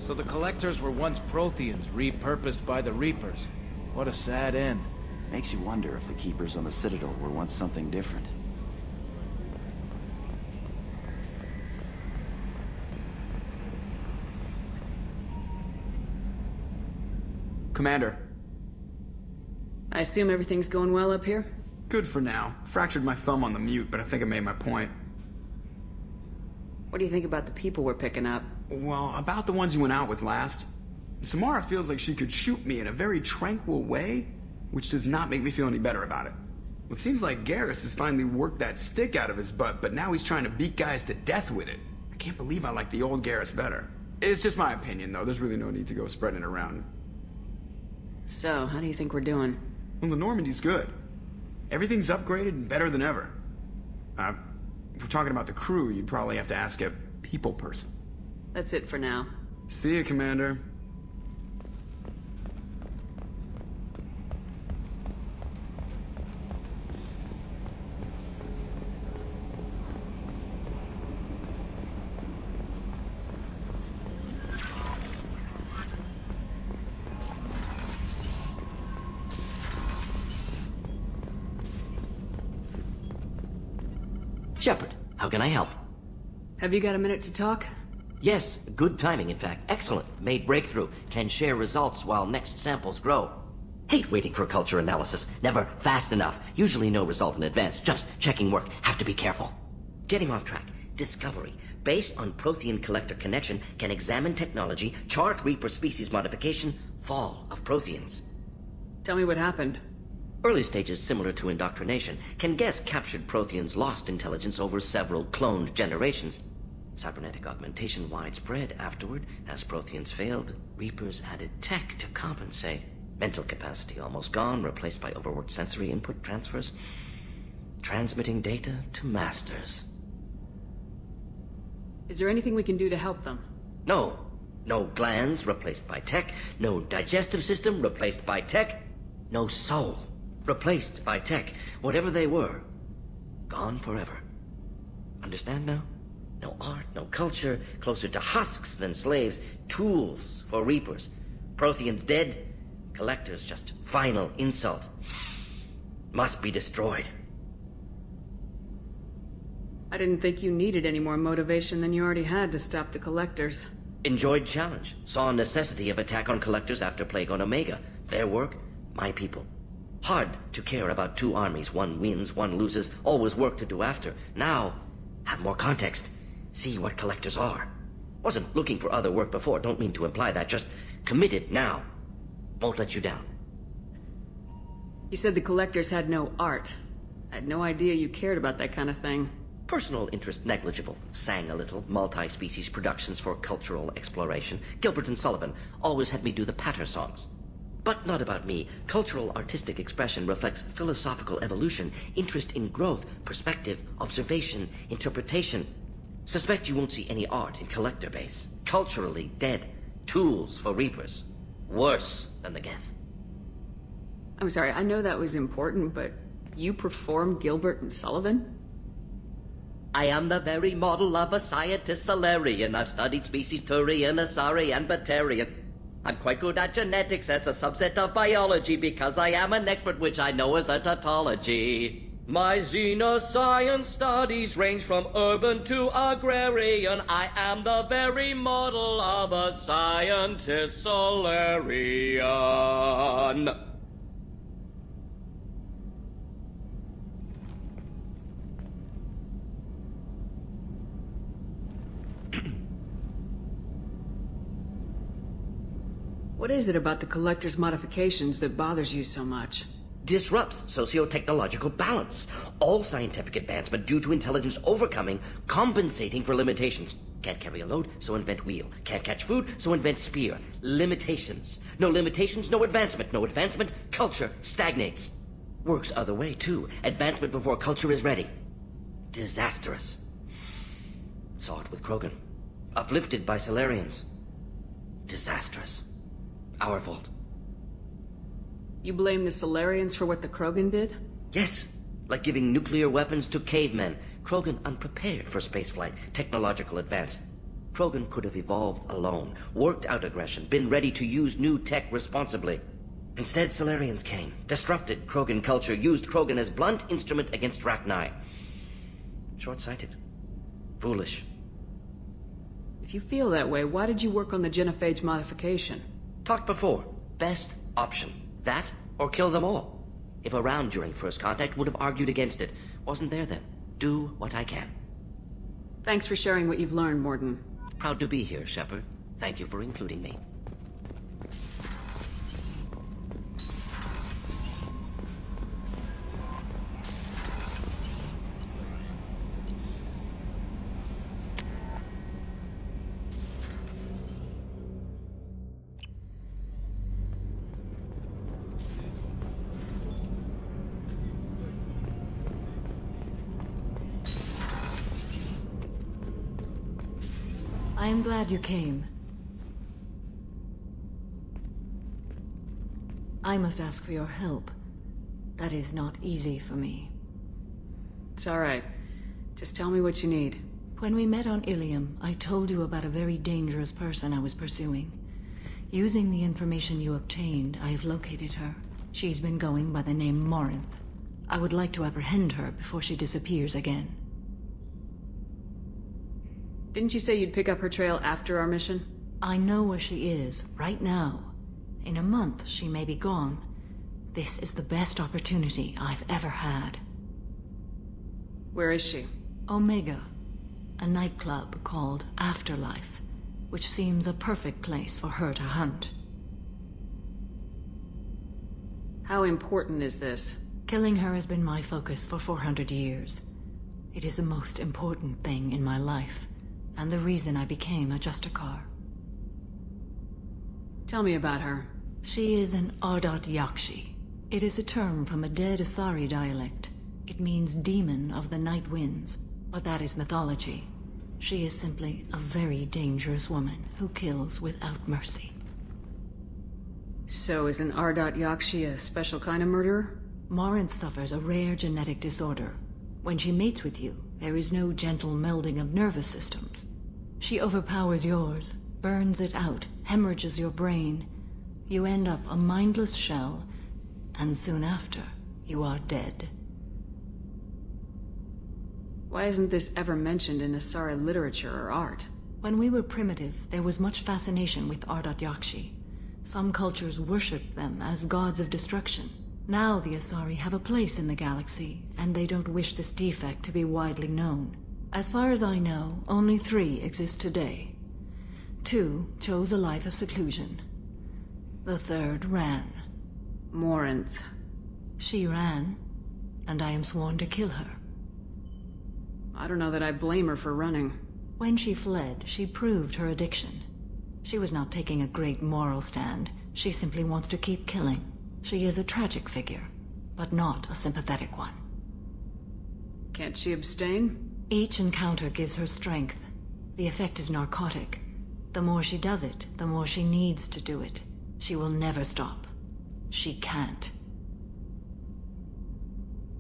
So the Collectors were once Protheans, repurposed by the Reapers. What a sad end. Makes you wonder if the Keepers on the Citadel were once something different. Commander. I assume everything's going well up here? Good for now. Fractured my thumb on the mute, but I think I made my point. What do you think about the people we're picking up? Well, about the ones you went out with last. Samara feels like she could shoot me in a very tranquil way, which does not make me feel any better about it. Well, it seems like Garrus has finally worked that stick out of his butt, but now he's trying to beat guys to death with it. I can't believe I like the old Garrus better. It's just my opinion, though. There's really no need to go spreading it around. So, how do you think we're doing? Well, the Normandy's good. Everything's upgraded and better than ever. If we're talking about the crew, you'd probably have to ask a people person. That's it for now. See you, Commander. Shepard, how can I help? Have you got a minute to talk? Yes, good timing, in fact. Excellent. Made breakthrough. Can share results while next samples grow. Hate waiting for culture analysis. Never fast enough. Usually no result in advance. Just checking work. Have to be careful. Getting off track. Discovery. Based on Prothean collector connection, can examine technology, chart Reaper species modification, fall of Protheans. Tell me what happened. Early stages similar to indoctrination. Can guess captured Protheans lost intelligence over several cloned generations. Cybernetic augmentation widespread afterward. As Protheans failed, Reapers added tech to compensate. Mental capacity almost gone, replaced by overworked sensory input transfers. Transmitting data to masters. Is there anything we can do to help them? No. No glands replaced by tech. No digestive system replaced by tech. No soul replaced by tech. Whatever they were, gone forever. Understand now? No art, no culture, closer to husks than slaves, tools for Reapers. Protheans dead, Collectors just final insult. Must be destroyed. I didn't think you needed any more motivation than you already had to stop the Collectors. Enjoyed challenge. Saw necessity of attack on Collectors after Plague on Omega. Their work, my people. Hard to care about two armies. One wins, one loses. Always work to do after. Now, have more context. See what Collectors are. Wasn't looking for other work before. Don't mean to imply that. Just committed now. Won't let you down. You said the Collectors had no art. I had no idea you cared about that kind of thing. Personal interest negligible. Sang a little. Multi-species productions for cultural exploration. Gilbert and Sullivan always had me do the patter songs. But not about me. Cultural artistic expression reflects philosophical evolution, interest in growth, perspective, observation, interpretation. Suspect you won't see any art in Collector base. Culturally dead. Tools for Reapers. Worse than the Geth. I'm sorry, I know that was important, but you perform Gilbert and Sullivan? I am the very model of a scientist Solarian. I've studied species Turian, Asari, and Batarian. I'm quite good at genetics as a subset of biology because I am an expert, which I know is a tautology. My xenoscience studies range from urban to agrarian. I am the very model of a scientist Solarian. What is it about the Collector's modifications that bothers you so much? Disrupts socio-technological balance. All scientific advancement due to intelligence overcoming, compensating for limitations. Can't carry a load, so invent wheel. Can't catch food, so invent spear. Limitations. No limitations, no advancement. No advancement, culture stagnates. Works other way, too. Advancement before culture is ready. Disastrous. Saw it with Krogan. Uplifted by Solarians. Disastrous. Our fault. You blame the Solarians for what the Krogan did? Yes, like giving nuclear weapons to cavemen. Krogan unprepared for spaceflight, technological advance. Krogan could have evolved alone, worked out aggression, been ready to use new tech responsibly. Instead, Solarians came, disrupted Krogan culture, used Krogan as blunt instrument against Rachni. Short-sighted. Foolish. If you feel that way, why did you work on the genophage modification? Talked before. Best option. That, or kill them all. If around during first contact, would have argued against it. Wasn't there then. Do what I can. Thanks for sharing what you've learned, Morden. Proud to be here, Shepard. Thank you for including me. I am glad you came. I must ask for your help. That is not easy for me. It's alright. Just tell me what you need. When we met on Ilium, I told you about a very dangerous person I was pursuing. Using the information you obtained, I have located her. She's been going by the name Morin. I would like to apprehend her before she disappears again. Didn't you say you'd pick up her trail after our mission? I know where she is, right now. In a month, she may be gone. This is the best opportunity I've ever had. Where is she? Omega, a nightclub called Afterlife, which seems a perfect place for her to hunt. How important is this? Killing her has been my focus for 400 years. It is the most important thing in my life, and the reason I became a Justicar. Tell me about her. She is an ALOT Yakshi. It is a term from a dead Asari dialect. It means demon of the night winds, but that is mythology. She is simply a very dangerous woman who kills without mercy. So is an ALOT Yakshi a special kind of murderer? Morin suffers a rare genetic disorder. When she mates with you, there is no gentle melding of nervous systems. She overpowers yours, burns it out, hemorrhages your brain. You end up a mindless shell, and soon after, you are dead. Why isn't this ever mentioned in Asari literature or art? When we were primitive, there was much fascination with ALOT Yakshi. Some cultures worshipped them as gods of destruction. Now the Asari have a place in the galaxy, and they don't wish this defect to be widely known. As far as I know, only 3 exist today. 2 chose a life of seclusion. The 3rd ran. Morinth. She ran, and I am sworn to kill her. I don't know that I blame her for running. When she fled, she proved her addiction. She was not taking a great moral stand. She simply wants to keep killing. She is a tragic figure, but not a sympathetic one. Can't she abstain? Each encounter gives her strength. The effect is narcotic. The more she does it, the more she needs to do it. She will never stop. She can't.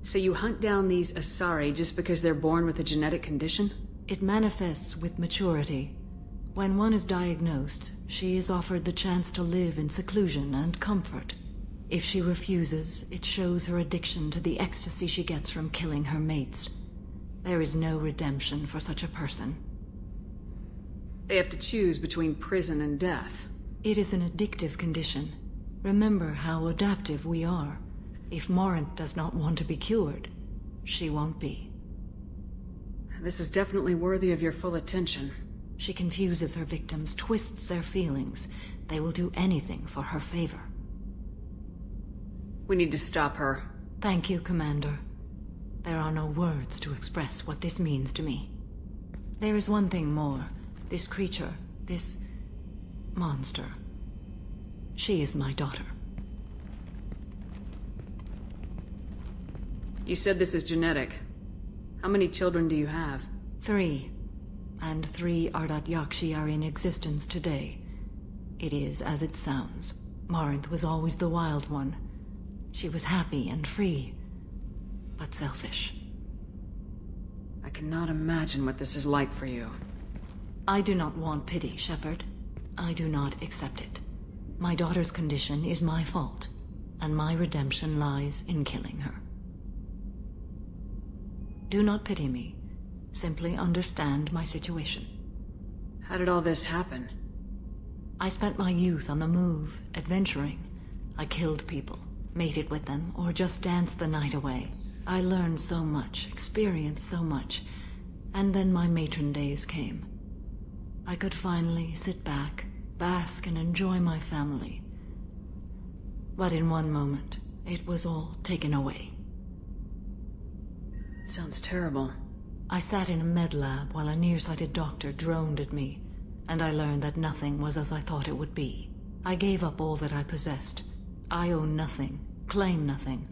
So you hunt down these Asari just because they're born with a genetic condition? It manifests with maturity. When one is diagnosed, she is offered the chance to live in seclusion and comfort. If she refuses, it shows her addiction to the ecstasy she gets from killing her mates. There is no redemption for such a person. They have to choose between prison and death. It is an addictive condition. Remember how adaptive we are. If Morin does not want to be cured, she won't be. This is definitely worthy of your full attention. She confuses her victims, twists their feelings. They will do anything for her favor. We need to stop her. Thank you, Commander. There are no words to express what this means to me. There is one thing more. This creature, this monster. She is my daughter. You said this is genetic. How many children do you have? 3. And 3 ALOT Yakshi are in existence today. It is as it sounds. Morinth was always the wild one. She was happy and free, but selfish. I cannot imagine what this is like for you. I do not want pity, Shepard. I do not accept it. My daughter's condition is my fault, and my redemption lies in killing her. Do not pity me. Simply understand my situation. How did all this happen? I spent my youth on the move, adventuring. I killed people, mated with them, or just danced the night away. I learned so much, experienced so much, and then my matron days came. I could finally sit back, bask, and enjoy my family. But in one moment, it was all taken away. Sounds terrible. I sat in a med lab while a nearsighted doctor droned at me, and I learned that nothing was as I thought it would be. I gave up all that I possessed. I own nothing, claim nothing.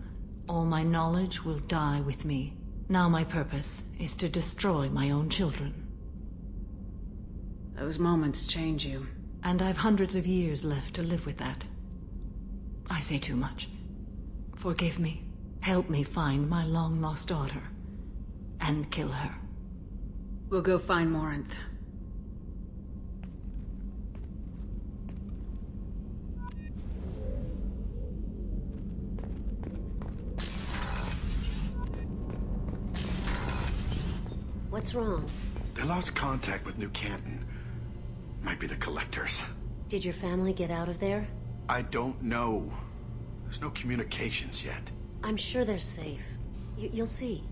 All my knowledge will die with me. Now my purpose is to destroy my own children. Those moments change you. And I've hundreds of years left to live with that. I say too much. Forgive me. Help me find my long-lost daughter. And kill her. We'll go find Morin. What's wrong? They lost contact with New Canton. Might be the Collectors. Did your family get out of there? I don't know. There's no communications yet. I'm sure they're safe. You'll see.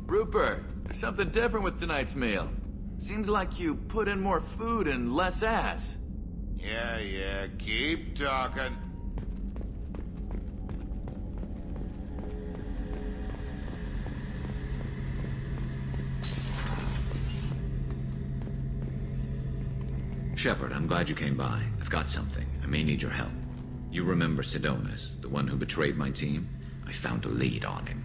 Rupert, there's something different with tonight's meal. Seems like you put in more food and less ass. Yeah, keep talking. Shepard, I'm glad you came by. I've got something. I may need your help. You remember Sidonis, the one who betrayed my team? I found a lead on him.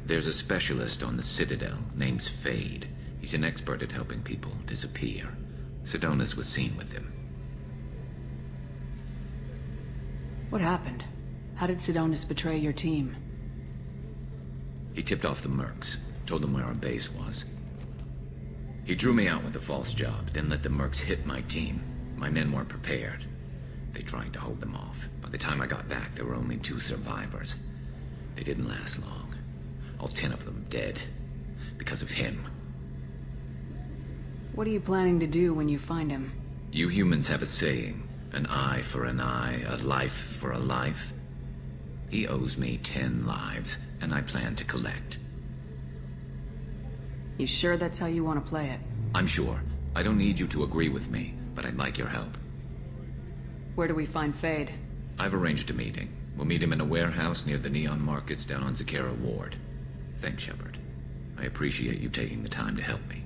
There's a specialist on the Citadel, name's Fade. He's an expert at helping people disappear. Sidonis was seen with him. What happened? How did Sidonis betray your team? He tipped off the mercs, told them where our base was. He drew me out with a false job, then let the mercs hit my team. My men weren't prepared. They tried to hold them off. By the time I got back, there were only 2 survivors. They didn't last long. All 10 of them dead. Because of him. What are you planning to do when you find him? You humans have a saying. An eye for an eye, a life for a life. He owes me 10 lives, and I plan to collect. You sure that's how you want to play it? I'm sure. I don't need you to agree with me, but I'd like your help. Where do we find Fade? I've arranged a meeting. We'll meet him in a warehouse near the Neon Markets down on Zakera Ward. Thanks, Shepard. I appreciate you taking the time to help me.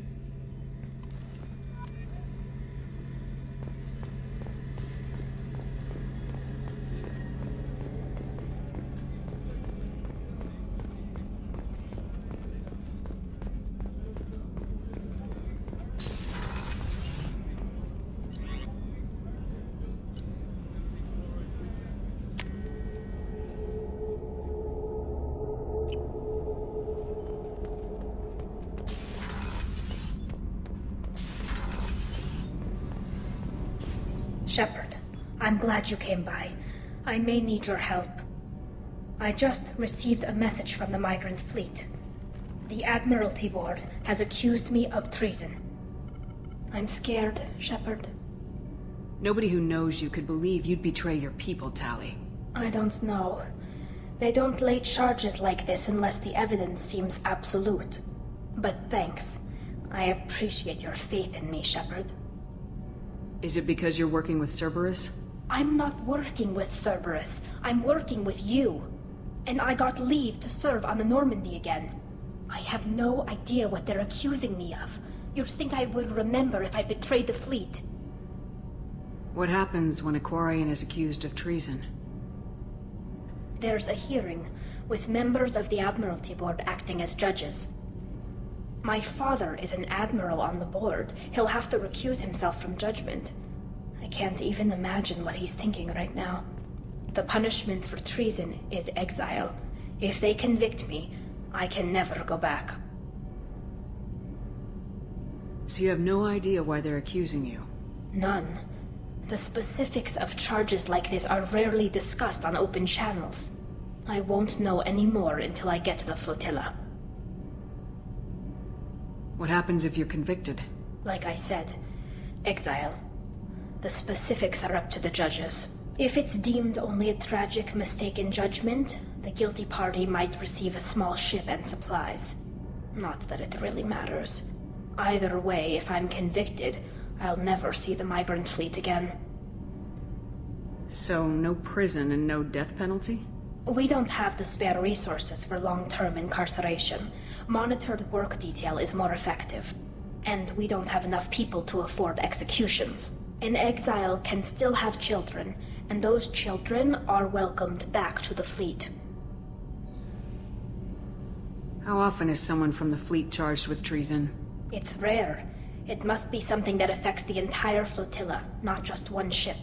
Shepard, I'm glad you came by. I may need your help. I just received a message from the migrant fleet. The Admiralty Board has accused me of treason. I'm scared, Shepard. Nobody who knows you could believe you'd betray your people, Tali. I don't know. They don't lay charges like this unless the evidence seems absolute. But thanks. I appreciate your faith in me, Shepard. Is it because you're working with Cerberus? I'm not working with Cerberus. I'm working with you. And I got leave to serve on the Normandy again. I have no idea what they're accusing me of. You'd think I would remember if I betrayed the fleet. What happens when a Quarian is accused of treason? There's a hearing, with members of the Admiralty Board acting as judges. My father is an admiral on the board. He'll have to recuse himself from judgment. I can't even imagine what he's thinking right now. The punishment for treason is exile. If they convict me, I can never go back. So you have no idea why they're accusing you? None. The specifics of charges like this are rarely discussed on open channels. I won't know any more until I get to the flotilla. What happens if you're convicted? Like I said, exile. The specifics are up to the judges. If it's deemed only a tragic mistake in judgment, the guilty party might receive a small ship and supplies. Not that it really matters. Either way, if I'm convicted, I'll never see the migrant fleet again. So, no prison and no death penalty? We don't have the spare resources for long-term incarceration. Monitored work detail is more effective. And we don't have enough people to afford executions. An exile can still have children, and those children are welcomed back to the fleet. How often is someone from the fleet charged with treason? It's rare. It must be something that affects the entire flotilla, not just one ship.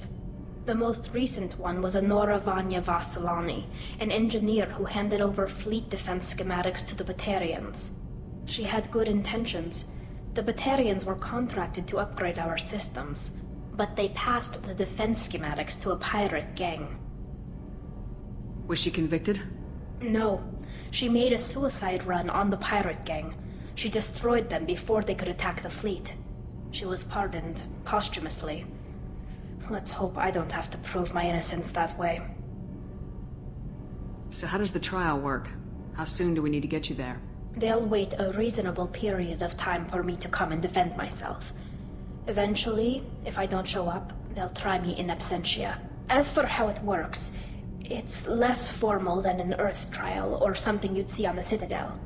The most recent one was Anora Vanya Vassilani, an engineer who handed over fleet defense schematics to the Batarians. She had good intentions. The Batarians were contracted to upgrade our systems, but they passed the defense schematics to a pirate gang. Was she convicted? No. She made a suicide run on the pirate gang. She destroyed them before they could attack the fleet. She was pardoned posthumously. Let's hope I don't have to prove my innocence that way. So how does the trial work? How soon do we need to get you there? They'll wait a reasonable period of time for me to come and defend myself. Eventually, if I don't show up, they'll try me in absentia. As for how it works, it's less formal than an Earth trial or something you'd see on the Citadel.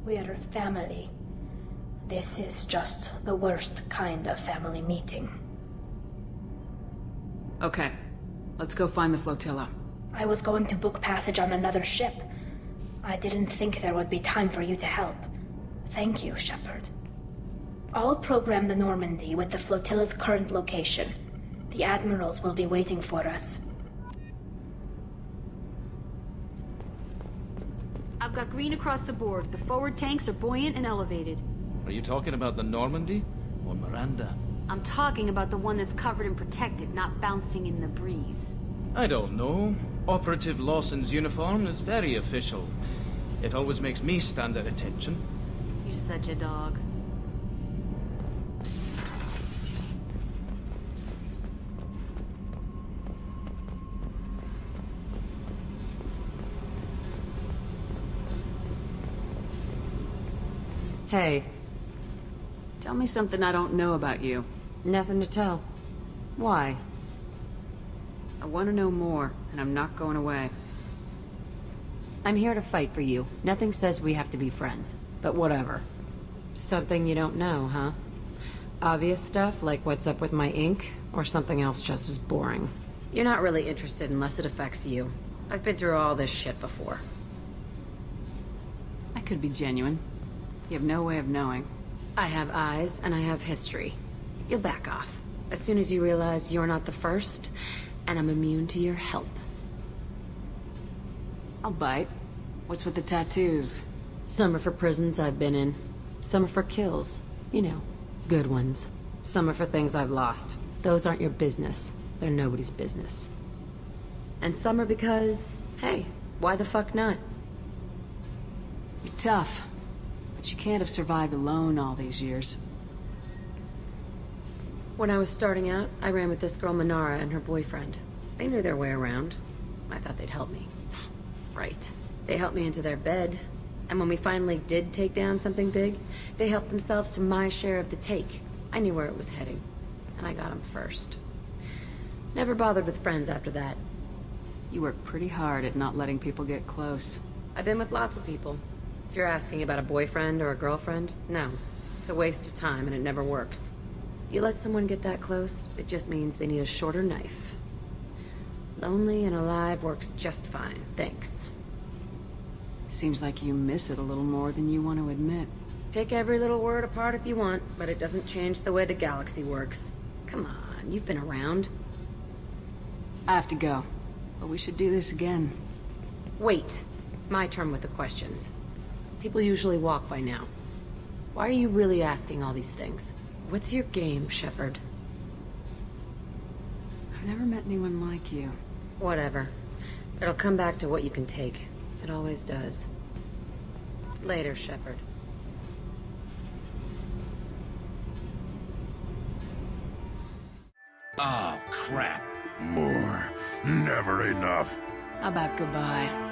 We're family. This is just the worst kind of family meeting. Okay. Let's go find the flotilla. I was going to book passage on another ship. I didn't think there would be time for you to help. Thank you, Shepard. I'll program the Normandy with the flotilla's current location. The admirals will be waiting for us. I've got green across the board. The forward tanks are buoyant and elevated. Are you talking about the Normandy or Miranda? I'm talking about the one that's covered and protected, not bouncing in the breeze. I don't know. Operative Lawson's uniform is very official. It always makes me stand at attention. You're such a dog. Hey. Tell me something I don't know about you. Nothing to tell. Why? I want to know more, and I'm not going away. I'm here to fight for you. Nothing says we have to be friends, but whatever. Something you don't know, huh? Obvious stuff, like what's up with my ink, or something else just as boring? You're not really interested unless it affects you. I've been through all this shit before. I could be genuine. You have no way of knowing. I have eyes, and I have history. You'll back off. As soon as you realize you're not the first, and I'm immune to your help. I'll bite. What's with the tattoos? Some are for prisons I've been in. Some are for kills. You know, good ones. Some are for things I've lost. Those aren't your business. They're nobody's business. And some are because, hey, why the fuck not? You're tough. But you can't have survived alone all these years. When I was starting out, I ran with this girl Manara and her boyfriend. They knew their way around. I thought they'd help me. Right. They helped me into their bed. And when we finally did take down something big, they helped themselves to my share of the take. I knew where it was heading. And I got them first. Never bothered with friends after that. You work pretty hard at not letting people get close. I've been with lots of people. If you're asking about a boyfriend or a girlfriend, no. It's a waste of time and it never works. You let someone get that close, it just means they need a shorter knife. Lonely and alive works just fine, thanks. Seems like you miss it a little more than you want to admit. Pick every little word apart if you want, but it doesn't change the way the galaxy works. Come on, you've been around. I have to go. But we should do this again. Wait. My turn with the questions. People usually walk by now. Why are you really asking all these things? What's your game, Shepard? I've never met anyone like you. Whatever. It'll come back to what you can take. It always does. Later, Shepard. Oh, crap. More. Never enough. How about goodbye?